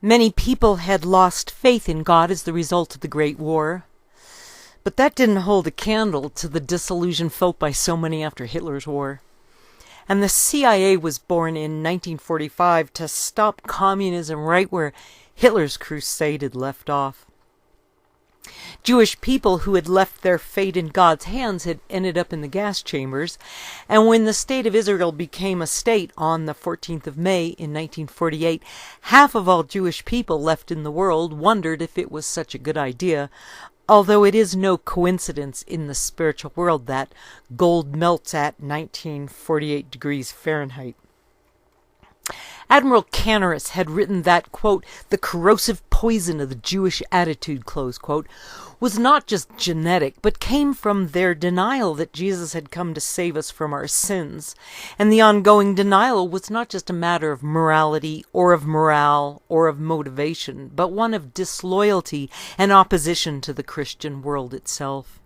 Many people had lost faith in God as the result of the Great War, but that didn't hold a candle to the disillusion felt by so many after Hitler's war. And the CIA was born in 1945 to stop communism right where Hitler's crusade had left off. Jewish people who had left their fate in God's hands had ended up in the gas chambers, and when the State of Israel became a state on the 14th of May in 1948, half of all Jewish people left in the world wondered if it was such a good idea, although it is no coincidence in the spiritual world that gold melts at 1948 degrees Fahrenheit. Admiral Canaris had written that, quote, the corrosive poison of the Jewish attitude, close quote, was not just genetic, but came from their denial that Jesus had come to save us from our sins. And the ongoing denial was not just a matter of morality or of morale or of motivation, but one of disloyalty and opposition to the Christian world itself.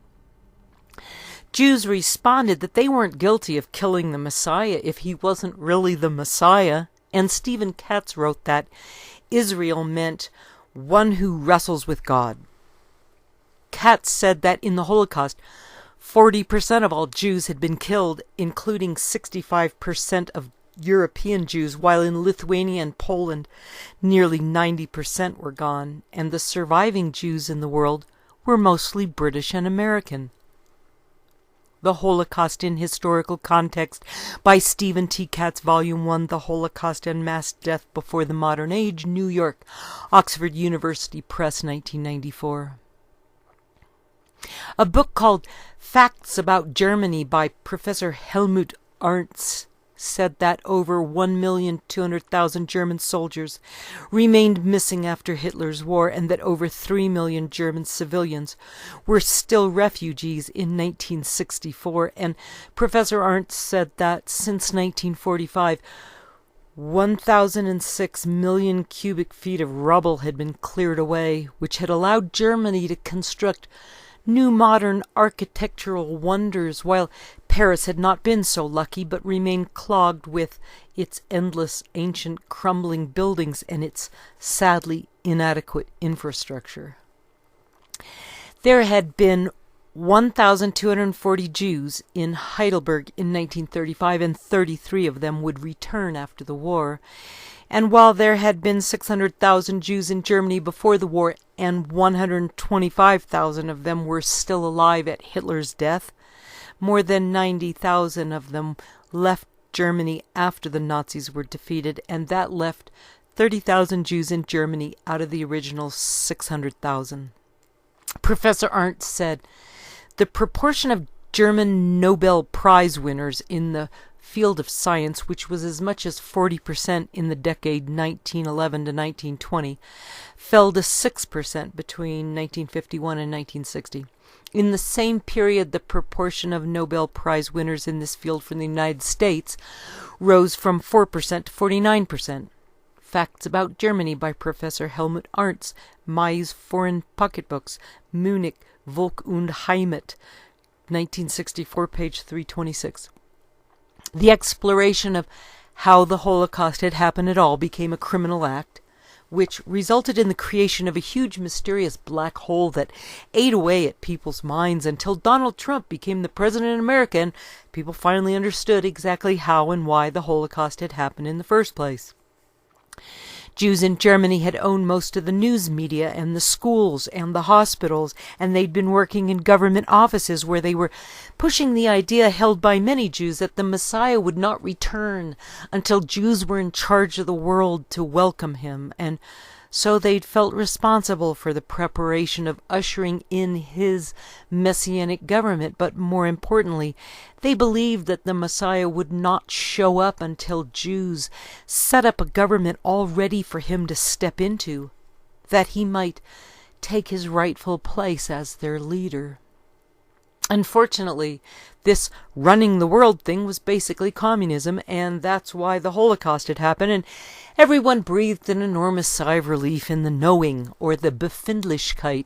Jews responded that they weren't guilty of killing the Messiah if he wasn't really the Messiah, and Stephen Katz wrote that Israel meant one who wrestles with God. Katz said that in the Holocaust, 40% of all Jews had been killed, including 65% of European Jews, while in Lithuania and Poland, nearly 90% were gone, and the surviving Jews in the world were mostly British and American. The Holocaust in Historical Context by Stephen T. Katz, Volume 1, The Holocaust and Mass Death Before the Modern Age, New York, Oxford University Press, 1994. A book called Facts About Germany by Professor Helmut Arndt said that over 1,200,000 German soldiers remained missing after Hitler's war, and that over 3 million German civilians were still refugees in 1964. And Professor Arndt said that since 1945, 1,006 million cubic feet of rubble had been cleared away, which had allowed Germany to construct new modern architectural wonders, while Paris had not been so lucky but remained clogged with its endless ancient crumbling buildings and its sadly inadequate infrastructure. There had been 1,240 Jews in Heidelberg in 1935, and 33 of them would return after the war. And while there had been 600,000 Jews in Germany before the war, and 125,000 of them were still alive at Hitler's death, more than 90,000 of them left Germany after the Nazis were defeated, and that left 30,000 Jews in Germany out of the original 600,000. Professor Arndt said, the proportion of German Nobel Prize winners in the field of science, which was as much as 40% in the decade 1911 to 1920, fell to 6% between 1951 and 1960. In the same period, the proportion of Nobel Prize winners in this field from the United States rose from 4% to 49%. Facts About Germany by Professor Helmut Arndt, May's Foreign Pocketbooks, Munich, Volk und Heimat, 1964, page 326. The exploration of how the Holocaust had happened at all became a criminal act, which resulted in the creation of a huge mysterious black hole that ate away at people's minds until Donald Trump became the president of America and people finally understood exactly how and why the Holocaust had happened in the first place. Jews in Germany had owned most of the news media and the schools and the hospitals, and they'd been working in government offices where they were pushing the idea held by many Jews that the Messiah would not return until Jews were in charge of the world to welcome him, and so they'd felt responsible for the preparation of ushering in his messianic government, but more importantly, they believed that the Messiah would not show up until Jews set up a government all ready for him to step into, that he might take his rightful place as their leader. Unfortunately, this running the world thing was basically communism, and that's why the Holocaust had happened, and everyone breathed an enormous sigh of relief in the knowing, or the Befindlichkeit,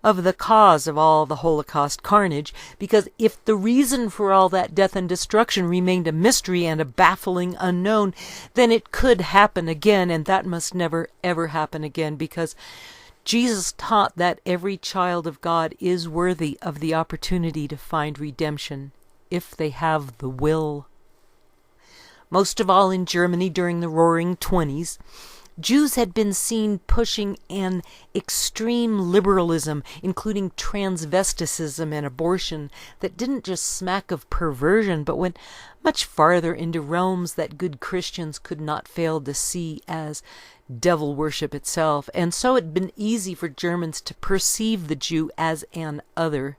of the cause of all the Holocaust carnage, because if the reason for all that death and destruction remained a mystery and a baffling unknown, then it could happen again, and that must never ever happen again, because Jesus taught that every child of God is worthy of the opportunity to find redemption, if they have the will. Most of all in Germany during the Roaring Twenties, Jews had been seen pushing an extreme liberalism, including transvesticism and abortion, that didn't just smack of perversion, but went much farther into realms that good Christians could not fail to see as devil worship itself. And so it had been easy for Germans to perceive the Jew as an other,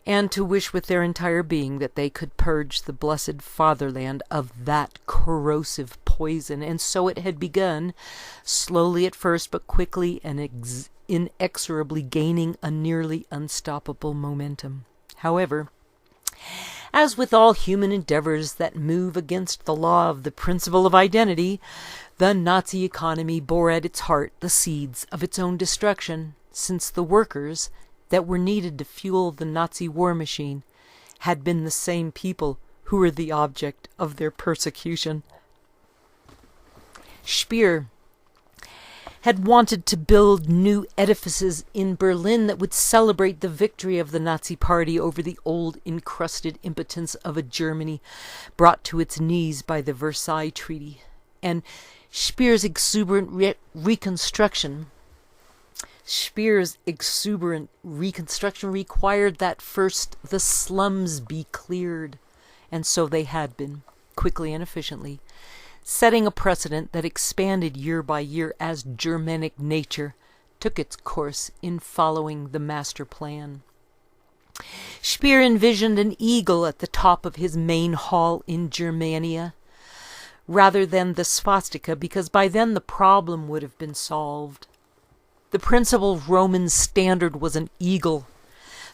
and to wish with their entire being that they could purge the blessed fatherland of that corrosive poison. And so it had begun, slowly at first, but quickly and inexorably gaining a nearly unstoppable momentum. However, as with all human endeavors that move against the law of the principle of identity, the Nazi economy bore at its heart the seeds of its own destruction, since the workers that were needed to fuel the Nazi war machine had been the same people who were the object of their persecution. Speer had wanted to build new edifices in Berlin that would celebrate the victory of the Nazi Party over the old encrusted impotence of a Germany brought to its knees by the Versailles Treaty. And Speer's exuberant reconstruction required that first the slums be cleared, and so they had been, quickly and efficiently, setting a precedent that expanded year by year as Germanic nature took its course in following the master plan. Speer envisioned an eagle at the top of his main hall in Germania, rather than the swastika, because by then the problem would have been solved. The principal Roman standard was an eagle,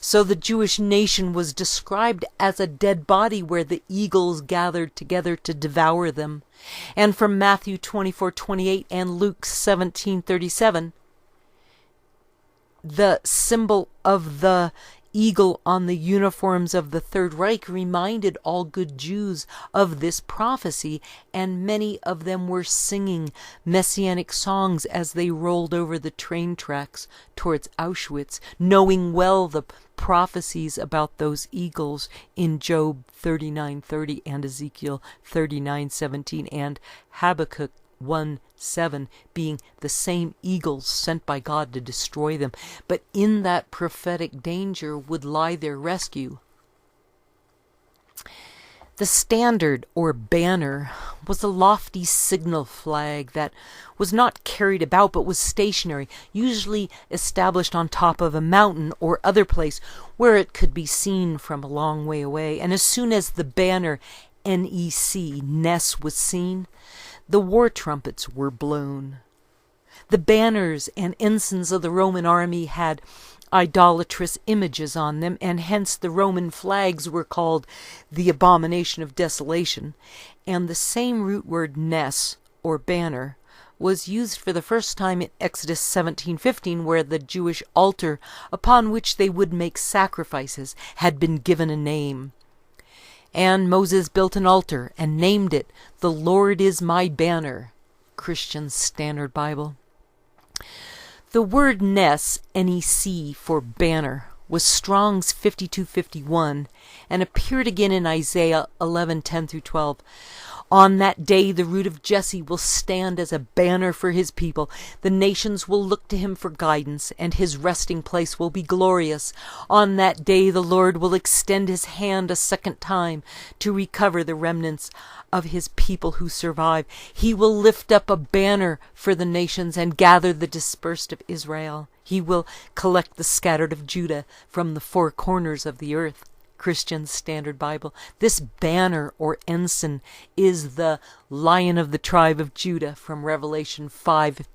so the Jewish nation was described as a dead body where the eagles gathered together to devour them. And from Matthew 24:28 and Luke 17:37, the symbol of the eagle on the uniforms of the Third Reich reminded all good Jews of this prophecy, and many of them were singing messianic songs as they rolled over the train tracks towards Auschwitz, knowing well the prophecies about those eagles in Job 39:30 and Ezekiel 39:17 and Habakkuk 1:7 being the same eagles sent by God to destroy them. But in that prophetic danger would lie their rescue. The standard, or banner, was a lofty signal flag that was not carried about but was stationary, usually established on top of a mountain or other place where it could be seen from a long way away. And as soon as the banner NEC, Ness, was seen, the war trumpets were blown. The banners and ensigns of the Roman army had idolatrous images on them, and hence the Roman flags were called the abomination of desolation, and the same root word Ness, or banner, was used for the first time in Exodus 17:15, where the Jewish altar upon which they would make sacrifices had been given a name. And Moses built an altar and named it, "The Lord is my banner," Christian Standard Bible. The word Ness, N-E-C, for banner, was Strong's 5251 and appeared again in Isaiah 11:10-12. On that day the root of Jesse will stand as a banner for his people. The nations will look to him for guidance, and his resting place will be glorious. On that day the Lord will extend his hand a second time to recover the remnants of his people who survive. He will lift up a banner for the nations and gather the dispersed of Israel. He will collect the scattered of Judah from the four corners of the earth. Christian Standard Bible. This banner or ensign is the Lion of the tribe of Judah from Revelation 5:5,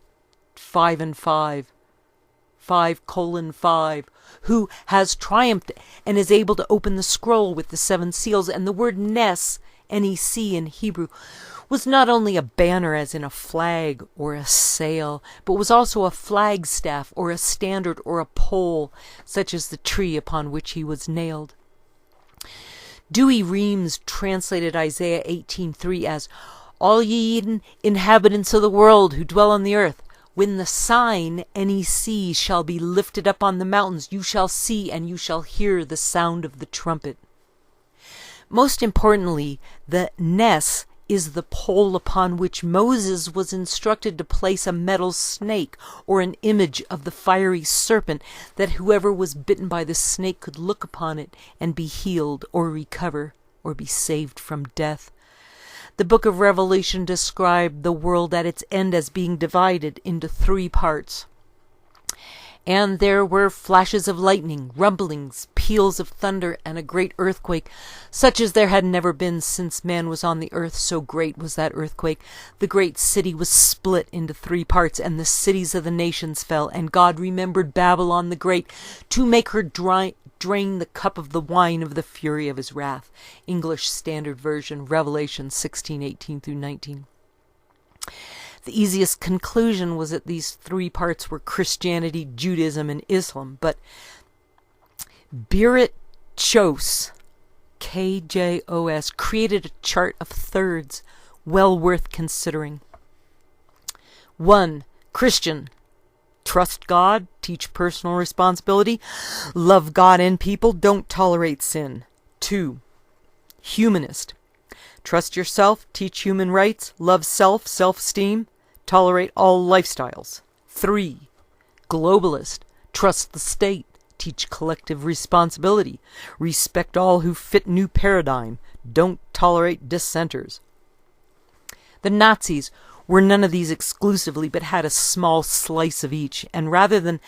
who has triumphed and is able to open the scroll with the seven seals. And the word Ness, N-E-C in Hebrew, was not only a banner as in a flag or a sail, but was also a flagstaff or a standard or a pole, such as the tree upon which he was nailed. Douay Rheims translated Isaiah 18:3 as, "All ye inhabitants of the world who dwell on the earth, when the sign NEC shall be lifted up on the mountains, you shall see and you shall hear the sound of the trumpet." Most importantly, the Nes is the pole upon which Moses was instructed to place a metal snake or an image of the fiery serpent, that whoever was bitten by the snake could look upon it and be healed or recover or be saved from death. The book of Revelation described the world at its end as being divided into 3 parts. And there were flashes of lightning, rumblings, peals of thunder, and a great earthquake, such as there had never been since man was on the earth, so great was that earthquake. The great city was split into 3 parts, and the cities of the nations fell. And God remembered Babylon the Great, to make her drain the cup of the wine of the fury of his wrath. English Standard Version, Revelation 16:18-19. The easiest conclusion was that these 3 parts were Christianity, Judaism, and Islam, but Berit Chos, K-J-O-S, created a chart of thirds, well worth considering. 1. Christian. Trust God, teach personal responsibility, love God and people, don't tolerate sin. 2. Humanist. Trust yourself, teach human rights, love self, self-esteem, tolerate all lifestyles. 3. Globalist. Trust the state, teach collective responsibility, respect all who fit new paradigm, don't tolerate dissenters. The Nazis were none of these exclusively, but had a small slice of each, and rather than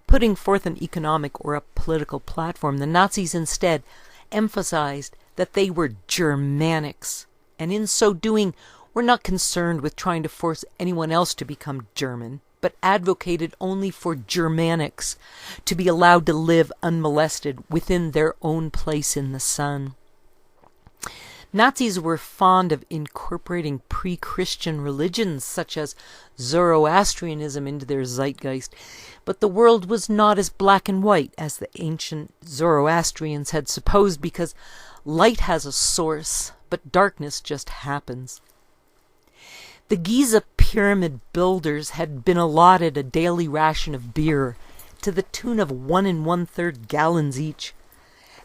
putting forth an economic or a political platform, the Nazis instead emphasized that they were Germanics, and in so doing were not concerned with trying to force anyone else to become German, but advocated only for Germanics to be allowed to live unmolested within their own place in the sun. Nazis were fond of incorporating pre-Christian religions such as Zoroastrianism into their zeitgeist, but the world was not as black and white as the ancient Zoroastrians had supposed, because light has a source, but darkness just happens. The Giza pyramid builders had been allotted a daily ration of beer to the tune of 1 1/3 gallons each,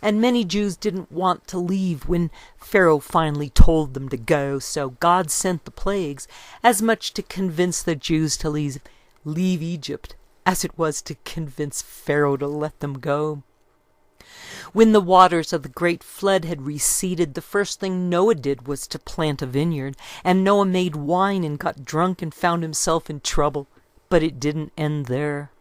and many Jews didn't want to leave when Pharaoh finally told them to go, so God sent the plagues as much to convince the Jews to leave Egypt as it was to convince Pharaoh to let them go. When the waters of the great flood had receded, the first thing Noah did was to plant a vineyard, and Noah made wine and got drunk and found himself in trouble, but it didn't end there.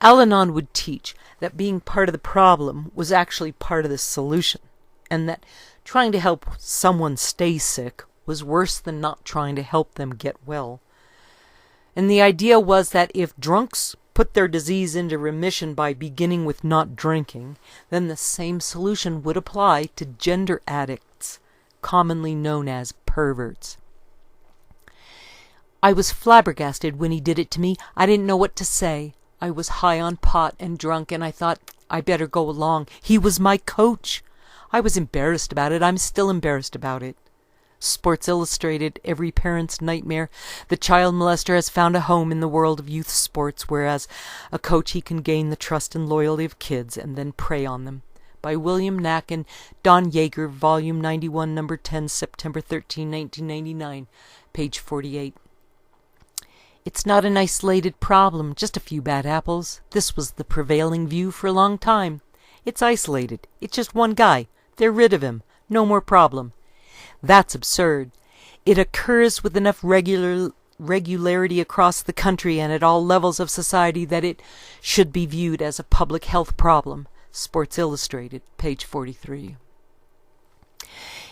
Al-Anon would teach that being part of the problem was actually part of the solution, and that trying to help someone stay sick was worse than not trying to help them get well. And the idea was that if drunks put their disease into remission by beginning with not drinking, then the same solution would apply to gender addicts, commonly known as perverts. I was flabbergasted when he did it to me. I didn't know what to say. I was high on pot and drunk, and I thought I better go along. He was my coach. I was embarrassed about it. I'm still embarrassed about it. Sports Illustrated, every parent's nightmare. The child molester has found a home in the world of youth sports, whereas a coach he can gain the trust and loyalty of kids and then prey on them. By William Knack and Don Yeager, Volume 91, Number 10, September 13, 1999, page 48. It's not an isolated problem, just a few bad apples. This was the prevailing view for a long time. It's isolated. It's just one guy. They're rid of him. No more problem. That's absurd. It occurs with enough regularity across the country and at all levels of society that it should be viewed as a public health problem. Sports Illustrated, page 43.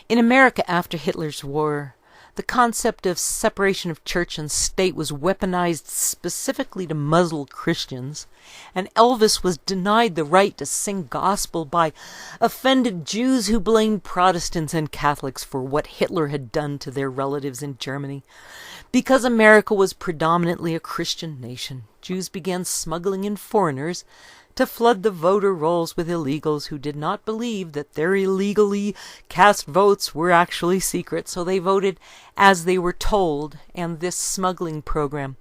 In America after Hitler's war, The concept of separation of church and state was weaponized specifically to muzzle Christians, and Elvis was denied the right to sing gospel by offended Jews who blamed Protestants and Catholics for what Hitler had done to their relatives in Germany. Because America was predominantly a Christian nation, Jews began smuggling in foreigners to flood the voter rolls with illegals who did not believe that their illegally cast votes were actually secret, so they voted as they were told, and this smuggling program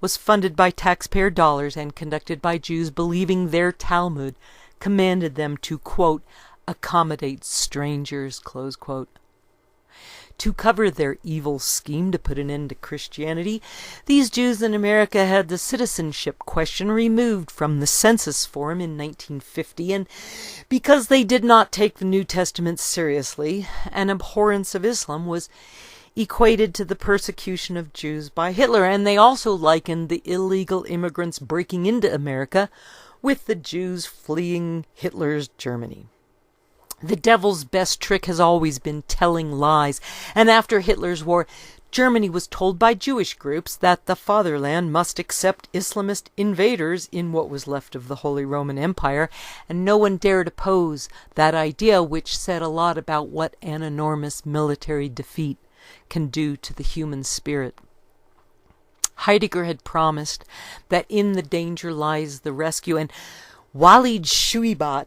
was funded by taxpayer dollars and conducted by Jews believing their Talmud commanded them to, quote, accommodate strangers, close quote. To cover their evil scheme to put an end to Christianity, these Jews in America had the citizenship question removed from the census form in 1950, and because they did not take the New Testament seriously, an abhorrence of Islam was equated to the persecution of Jews by Hitler, and they also likened the illegal immigrants breaking into America with the Jews fleeing Hitler's Germany. The devil's best trick has always been telling lies, and after Hitler's war, Germany was told by Jewish groups that the fatherland must accept Islamist invaders in what was left of the Holy Roman Empire, and no one dared oppose that idea, which said a lot about what an enormous military defeat can do to the human spirit. Heidegger had promised that in the danger lies the rescue, and Walid Shuibat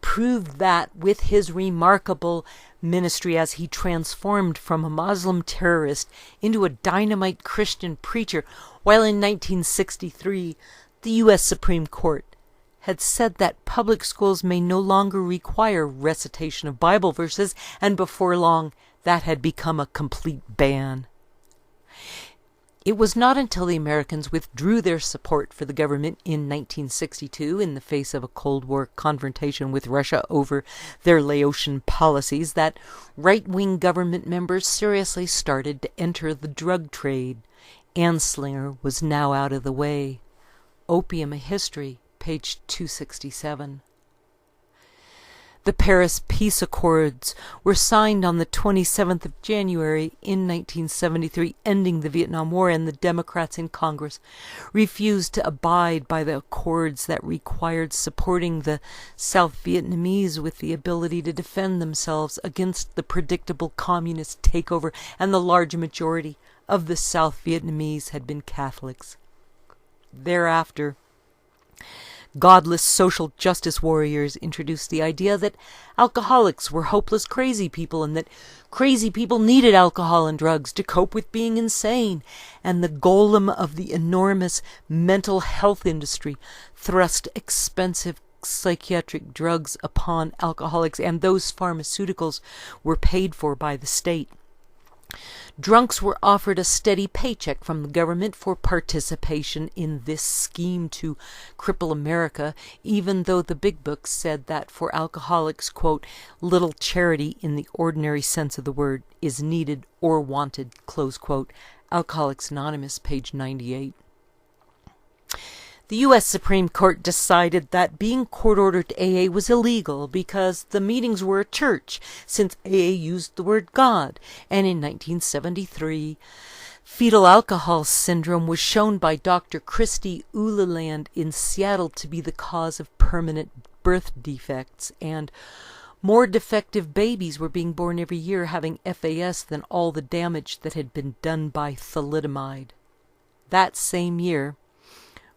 proved that with his remarkable ministry as he transformed from a Muslim terrorist into a dynamite Christian preacher, while in 1963 the U.S. Supreme Court had said that public schools may no longer require recitation of Bible verses, and before long that had become a complete ban. It was not until the Americans withdrew their support for the government in 1962 in the face of a Cold War confrontation with Russia over their Laotian policies that right-wing government members seriously started to enter the drug trade. Anslinger was now out of the way. Opium: A History, page 267. The Paris Peace Accords were signed on the 27th of January in 1973, ending the Vietnam War, and the Democrats in Congress refused to abide by the accords that required supporting the South Vietnamese with the ability to defend themselves against the predictable communist takeover, and the large majority of the South Vietnamese had been Catholics. Thereafter, godless social justice warriors introduced the idea that alcoholics were hopeless crazy people and that crazy people needed alcohol and drugs to cope with being insane, and the golem of the enormous mental health industry thrust expensive psychiatric drugs upon alcoholics, and those pharmaceuticals were paid for by the state. Drunks were offered a steady paycheck from the government for participation in this scheme to cripple America, even though the big books said that for alcoholics, quote, little charity in the ordinary sense of the word is needed or wanted, close quote. Alcoholics Anonymous, page 98. The U.S. Supreme Court decided that being court-ordered to AA was illegal because the meetings were a church, since AA used the word God, and in 1973, fetal alcohol syndrome was shown by Dr. Christy Uleland in Seattle to be the cause of permanent birth defects, and more defective babies were being born every year having FAS than all the damage that had been done by thalidomide. That same year,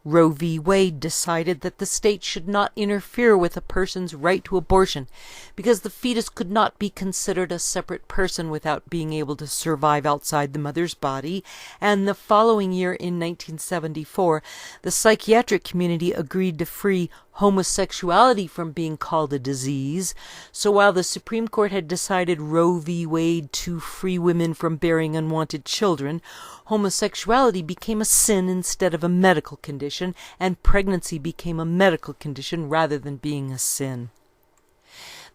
Roe v. Wade decided that the state should not interfere with a person's right to abortion because the fetus could not be considered a separate person without being able to survive outside the mother's body, and the following year in 1974, the psychiatric community agreed to free homosexuality from being called a disease. So while the Supreme Court had decided Roe v. Wade to free women from bearing unwanted children, homosexuality became a sin instead of a medical condition, and pregnancy became a medical condition rather than being a sin.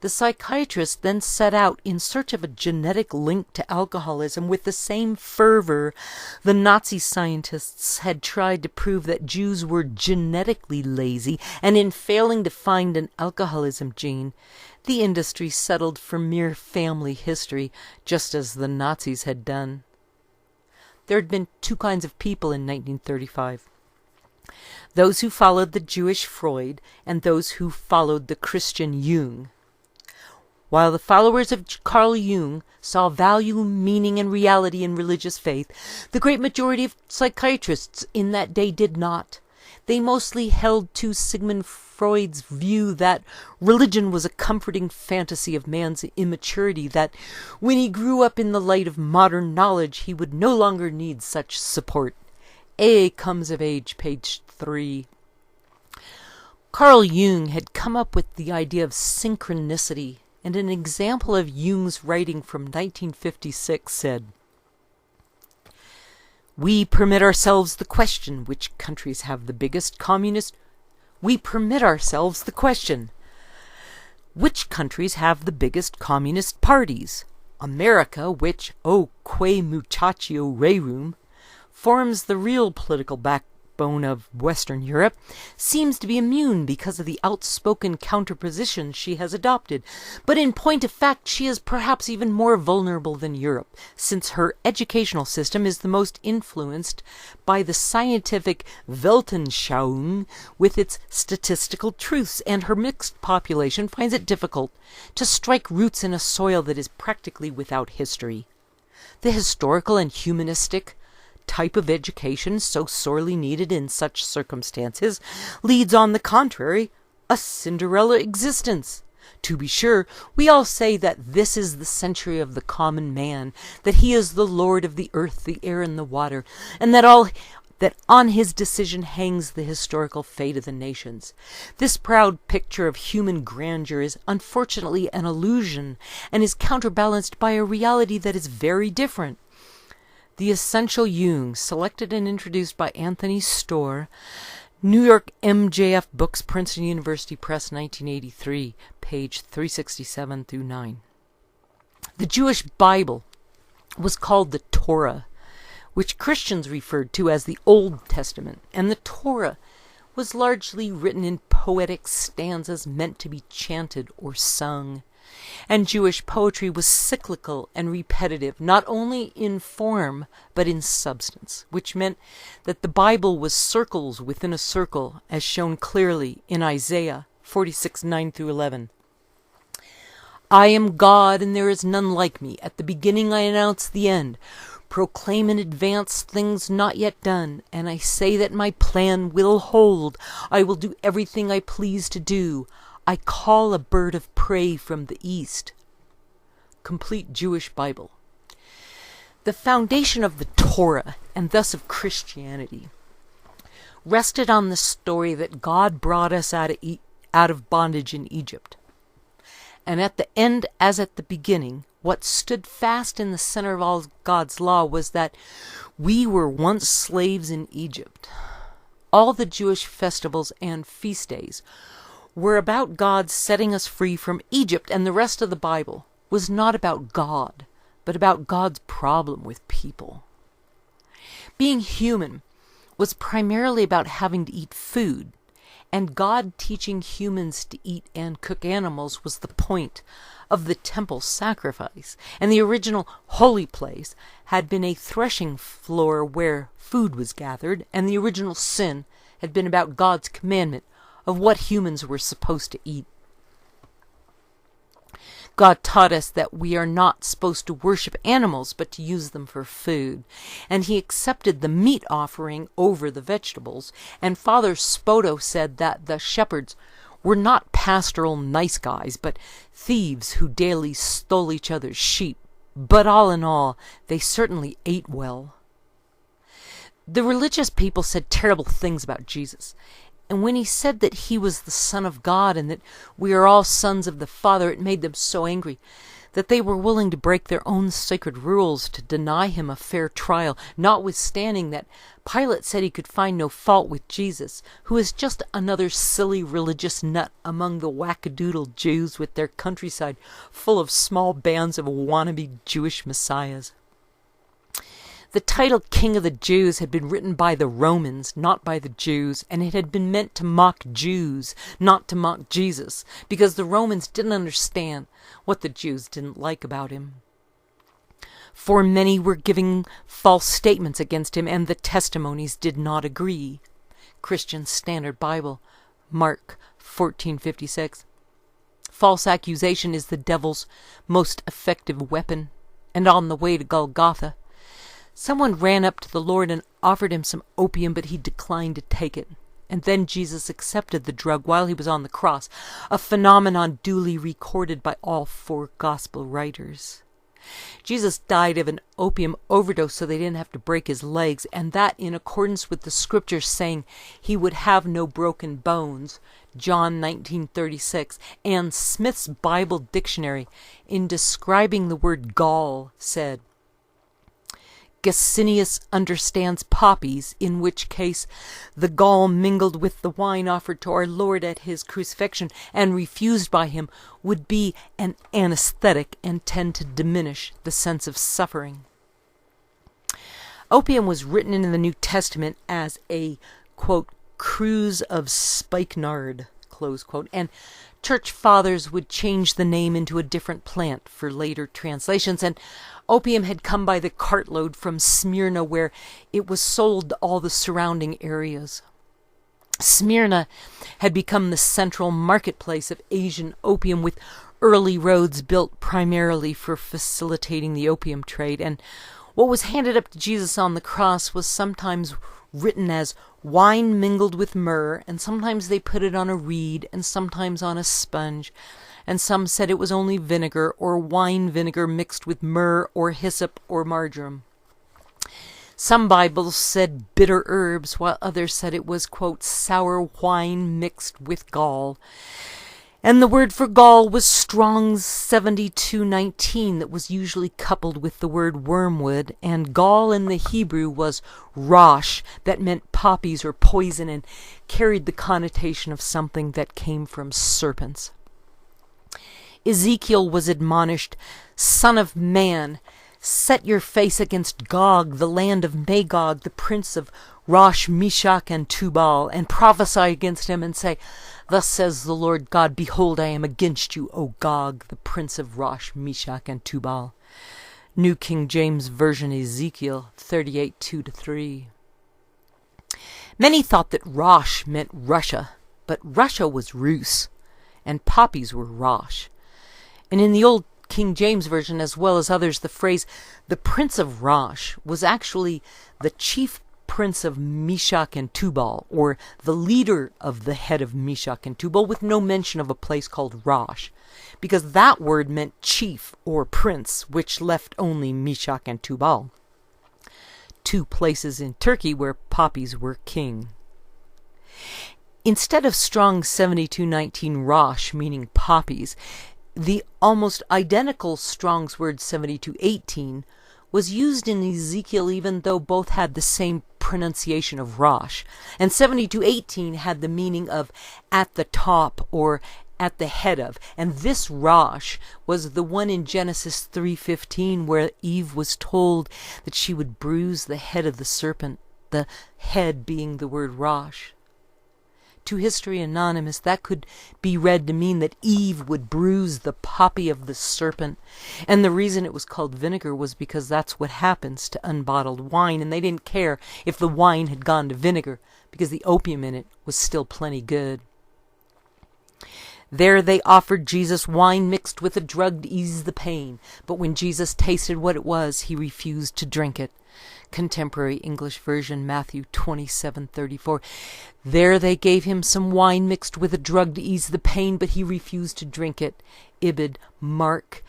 The psychiatrist then set out in search of a genetic link to alcoholism with the same fervor the Nazi scientists had tried to prove that Jews were genetically lazy, and in failing to find an alcoholism gene, the industry settled for mere family history, just as the Nazis had done. there had been two kinds of people in 1935. Those who followed the Jewish Freud and those who followed the Christian Jung. While the followers of Carl Jung saw value, meaning, and reality in religious faith, the great majority of psychiatrists in that day did not. They mostly held to Sigmund Freud's view that religion was a comforting fantasy of man's immaturity, that when he grew up in the light of modern knowledge, he would no longer need such support. A Comes of Age, page 3. Carl Jung had come up with the idea of synchronicity, and an example of Jung's writing from 1956 said, "We permit ourselves the question, which countries have the biggest communist... We permit ourselves the question, which countries have the biggest communist parties? America, which, o que muchacho rerum, forms the real political backbone of Western Europe, seems to be immune because of the outspoken counterposition she has adopted. But in point of fact, she is perhaps even more vulnerable than Europe, since her educational system is the most influenced by the scientific Weltanschauung with its statistical truths, and her mixed population finds it difficult to strike roots in a soil that is practically without history. The historical and humanistic type of education so sorely needed in such circumstances leads, on the contrary, a Cinderella existence. To be sure, we all say that this is the century of the common man, that he is the lord of the earth, the air, and the water, and that on his decision hangs the historical fate of the nations. This proud picture of human grandeur is unfortunately an illusion, and is counterbalanced by a reality that is very different. The Essential Jung, selected and introduced by Anthony Storr, New York MJF Books, Princeton University Press, 1983, page 367 through 9. The Jewish Bible was called the Torah, which Christians referred to as the Old Testament, and the Torah was largely written in poetic stanzas meant to be chanted or sung. And Jewish poetry was cyclical and repetitive, not only in form, but in substance, which meant that the Bible was circles within a circle, as shown clearly in Isaiah 46, 9 through 11. I am God, and there is none like me. At the beginning I announce the end, proclaim in advance things not yet done, and I say that my plan will hold. I will do everything I please to do. I call a bird of prey from the east. Complete Jewish Bible. The foundation of the Torah, and thus of Christianity, rested on the story that God brought us out of bondage in Egypt. And at the end, as at the beginning, what stood fast in the center of all God's law was that we were once slaves in Egypt. All the Jewish festivals and feast days were about God setting us free from Egypt, and the rest of the Bible was not about God, but about God's problem with people. Being human was primarily about having to eat food, and God teaching humans to eat and cook animals was the point of the temple sacrifice, and the original holy place had been a threshing floor where food was gathered, and the original sin had been about God's commandment of what humans were supposed to eat. God taught us that we are not supposed to worship animals, but to use them for food. And he accepted the meat offering over the vegetables. And Father Spoto said that the shepherds were not pastoral nice guys, but thieves who daily stole each other's sheep. But all in all, they certainly ate well. The religious people said terrible things about Jesus. And when he said that he was the Son of God and that we are all sons of the Father, it made them so angry that they were willing to break their own sacred rules to deny him a fair trial, notwithstanding that Pilate said he could find no fault with Jesus, who is just another silly religious nut among the wackadoodle Jews with their countryside full of small bands of wannabe Jewish messiahs. The title King of the Jews had been written by the Romans, not by the Jews, and it had been meant to mock Jews, not to mock Jesus, because the Romans didn't understand what the Jews didn't like about him. for many were giving false statements against him, and the testimonies did not agree. Christian Standard Bible, Mark 14:56. False accusation is the devil's most effective weapon. And on the way to Golgotha, someone ran up to the Lord and offered him some opium, but he declined to take it. And then Jesus accepted the drug while he was on the cross, a phenomenon duly recorded by all 4 gospel writers. Jesus died of an opium overdose so they didn't have to break his legs, and that in accordance with the scriptures saying he would have no broken bones, John 19:36, and Smith's Bible Dictionary, in describing the word gall, said, Gesenius understands poppies, in which case the gall mingled with the wine offered to our Lord at his crucifixion and refused by him would be an anesthetic and tend to diminish the sense of suffering. Opium was written in the New Testament as a, quote, cruse of spikenard, close quote, and church fathers would change the name into a different plant for later translations, and opium had come by the cartload from Smyrna, where it was sold to all the surrounding areas. Smyrna had become the central marketplace of Asian opium, with early roads built primarily for facilitating the opium trade, and what was handed up to Jesus on the cross was sometimes written as wine mingled with myrrh, and sometimes they put it on a reed, and sometimes on a sponge, and some said it was only vinegar or wine vinegar mixed with myrrh or hyssop or marjoram. Some Bibles said bitter herbs, while others said it was, quote, sour wine mixed with gall. And the word for gall was Strong's 7219, that was usually coupled with the word wormwood, and gall in the Hebrew was rosh, that meant poppies or poison, and carried the connotation of something that came from serpents. Ezekiel was admonished, Son of man, set your face against Gog, the land of Magog, the prince of Rosh, Meshach, and Tubal, and prophesy against him, and say, Thus says the Lord God, Behold, I am against you, O Gog, the prince of Rosh, Meshach, and Tubal. New King James Version, Ezekiel 38:2-3. Many thought that Rosh meant Russia, but Russia was Rus, and poppies were Rosh. And in the Old King James Version, as well as others, the phrase, the prince of Rosh, was actually the chief prince of Meshach and Tubal, or the leader of the head of Meshach and Tubal, with no mention of a place called Rosh, because that word meant chief or prince, which left only Meshach and Tubal, 2 places in Turkey where poppies were king. Instead of Strong's 7219 Rosh, meaning poppies, the almost identical Strong's word 7218 was used in Ezekiel, even though both had the same pronunciation of Rosh. And 7218 had the meaning of at the top or at the head of. And this Rosh was the one in Genesis 3:15 where Eve was told that she would bruise the head of the serpent, the head being the word Rosh. To History Anonymous, that could be read to mean that Eve would bruise the poppy of the serpent. And the reason it was called vinegar was because that's what happens to unbottled wine, and they didn't care if the wine had gone to vinegar, because the opium in it was still plenty good. There they offered Jesus wine mixed with a drug to ease the pain, but when Jesus tasted what it was, he refused to drink it. Contemporary English Version, Matthew 27:34. There they gave him some wine mixed with a drug to ease the pain, but he refused to drink it. Ibid, Mark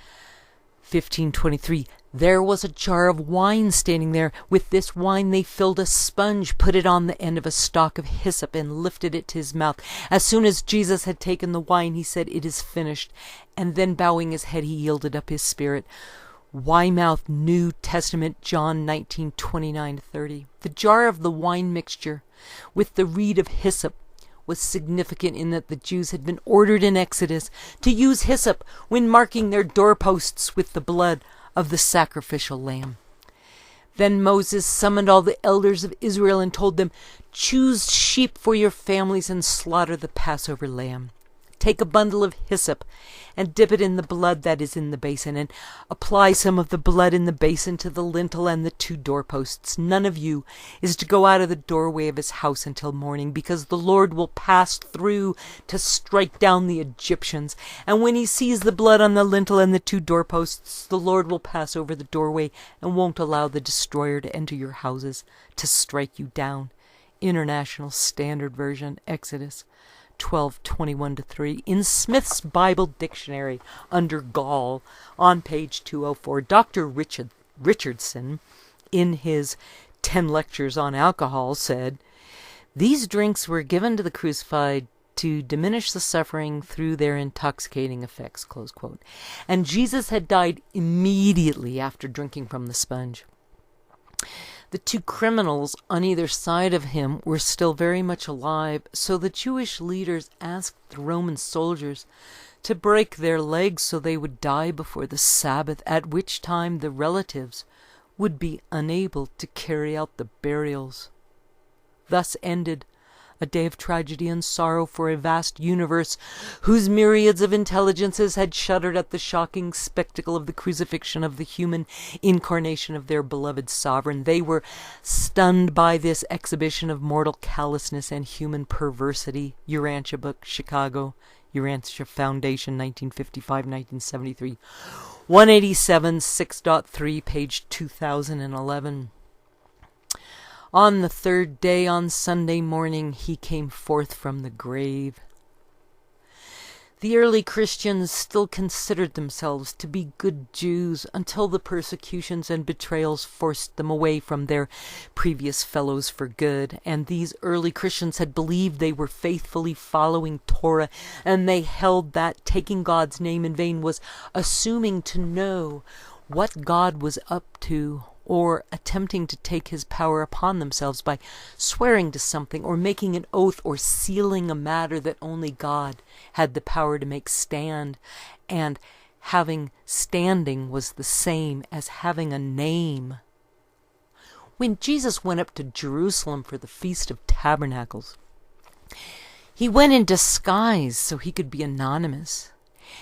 15:23. There was a jar of wine standing there. With this wine they filled a sponge, put it on the end of a stalk of hyssop, and lifted it to his mouth. As soon as Jesus had taken the wine, he said, It is finished. And then bowing his head, he yielded up his spirit. Weymouth New Testament, John 19:29-30. The jar of the wine mixture with the reed of hyssop was significant in that the Jews had been ordered in Exodus to use hyssop when marking their doorposts with the blood of the sacrificial lamb. Then Moses summoned all the elders of Israel and told them, Choose sheep for your families and slaughter the Passover lamb. take a bundle of hyssop, and dip it in the blood that is in the basin, and apply some of the blood in the basin to the lintel and the 2 doorposts. None of you is to go out of the doorway of his house until morning, because the Lord will pass through to strike down the Egyptians. And when he sees the blood on the lintel and the 2 doorposts, the Lord will pass over the doorway and won't allow the destroyer to enter your houses to strike you down. International Standard Version, Exodus 12:21-3. In Smith's Bible Dictionary, under gall, on page 204, Dr. Richardson, in his 10 lectures on alcohol, said, "These drinks were given to the crucified to diminish the suffering through their intoxicating effects," close quote. And Jesus had died immediately after drinking from the sponge. The 2 criminals on either side of him were still very much alive, so the Jewish leaders asked the Roman soldiers to break their legs so they would die before the Sabbath, at which time the relatives would be unable to carry out the burials. Thus ended a day of tragedy and sorrow for a vast universe whose myriads of intelligences had shuddered at the shocking spectacle of the crucifixion of the human incarnation of their beloved sovereign. They were stunned by this exhibition of mortal callousness and human perversity. Urantia Book, Chicago. Urantia Foundation, 1955-1973. 187, 6.3, page 2011. On the 3rd day, on Sunday morning, he came forth from the grave. The early Christians still considered themselves to be good Jews until the persecutions and betrayals forced them away from their previous fellows for good. And these early Christians had believed they were faithfully following Torah, and they held that taking God's name in vain was assuming to know what God was up to, or attempting to take his power upon themselves by swearing to something, or making an oath, or sealing a matter that only God had the power to make stand. And having standing was the same as having a name. When Jesus went up to Jerusalem for the Feast of Tabernacles, he went in disguise so he could be anonymous.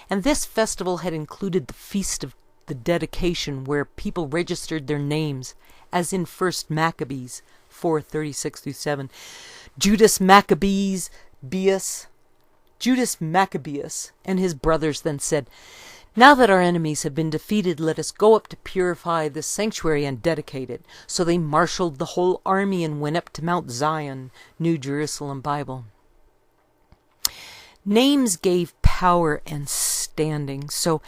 And this festival had included the Feast of the Dedication, where people registered their names, as in 1 Maccabees 4:36-7. Judas Maccabeus and his brothers then said, "Now that our enemies have been defeated, let us go up to purify the sanctuary and dedicate it." So they marshaled the whole army and went up to Mount Zion. New Jerusalem Bible. Names gave power and standing, so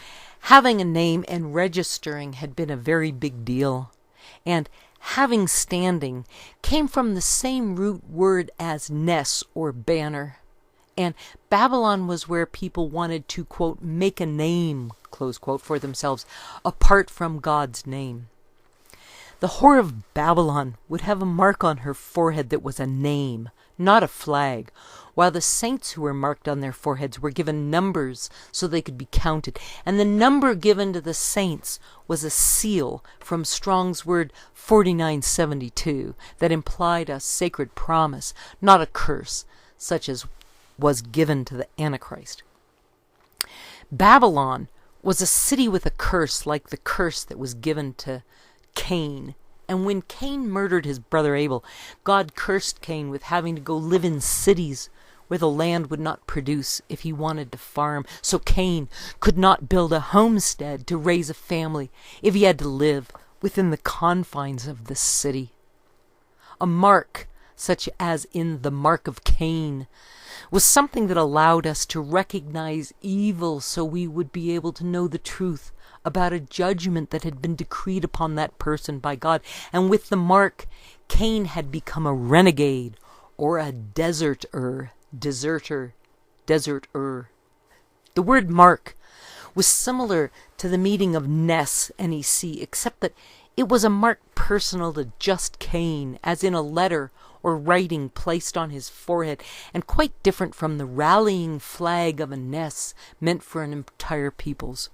having a name and registering had been a very big deal. And having standing came from the same root word as nes, or banner. And Babylon was where people wanted to, quote, make a name, close quote, for themselves, apart from God's name. The whore of Babylon would have a mark on her forehead that was a name, not a flag, while the saints who were marked on their foreheads were given numbers so they could be counted. And the number given to the saints was a seal from Strong's word 4972 that implied a sacred promise, not a curse, such as was given to the Antichrist. Babylon was a city with a curse like the curse that was given to Cain. And when Cain murdered his brother Abel, God cursed Cain with having to go live in cities where the land would not produce if he wanted to farm. So Cain could not build a homestead to raise a family if he had to live within the confines of the city. A mark, such as in the mark of Cain, was something that allowed us to recognize evil so we would be able to know the truth about a judgment that had been decreed upon that person by God. And with the mark, Cain had become a renegade or a deserter. The word mark was similar to the meaning of Nes, N-E-C, except that it was a mark personal to just Cain, as in a letter or writing placed on his forehead, and quite different from the rallying flag of a Nes meant for an entire people's.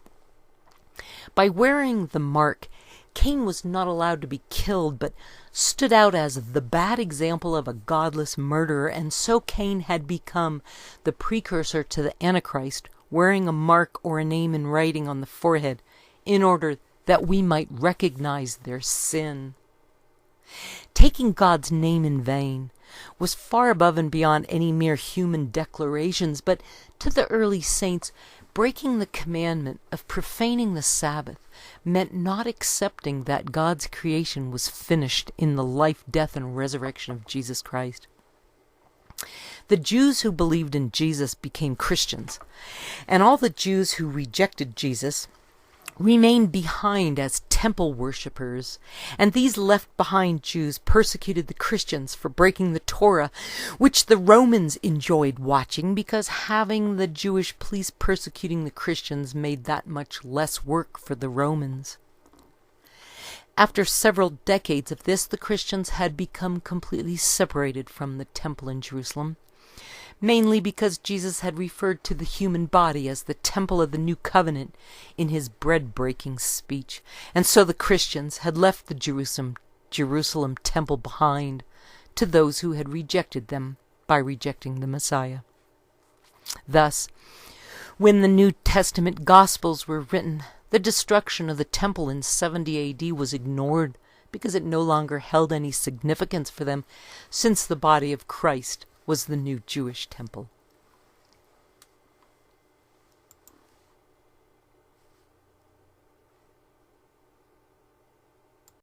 By wearing the mark, Cain was not allowed to be killed, but stood out as the bad example of a godless murderer, and so Cain had become the precursor to the Antichrist, wearing a mark or a name in writing on the forehead, in order that we might recognize their sin. Taking God's name in vain was far above and beyond any mere human declarations, but to the early saints, breaking the commandment of profaning the Sabbath meant not accepting that God's creation was finished in the life, death, and resurrection of Jesus Christ. The Jews who believed in Jesus became Christians, and all the Jews who rejected Jesus remained behind as temple worshippers, and these left behind Jews persecuted the Christians for breaking the Torah, which the Romans enjoyed watching, because having the Jewish police persecuting the Christians made that much less work for the Romans. After several decades of this, the Christians had become completely separated from the temple in Jerusalem, mainly because Jesus had referred to the human body as the temple of the new covenant in his bread-breaking speech, and so the Christians had left the Jerusalem temple behind to those who had rejected them by rejecting the Messiah. Thus, when the New Testament Gospels were written, the destruction of the temple in 70 A.D. was ignored because it no longer held any significance for them, since the body of Christ was the new Jewish temple.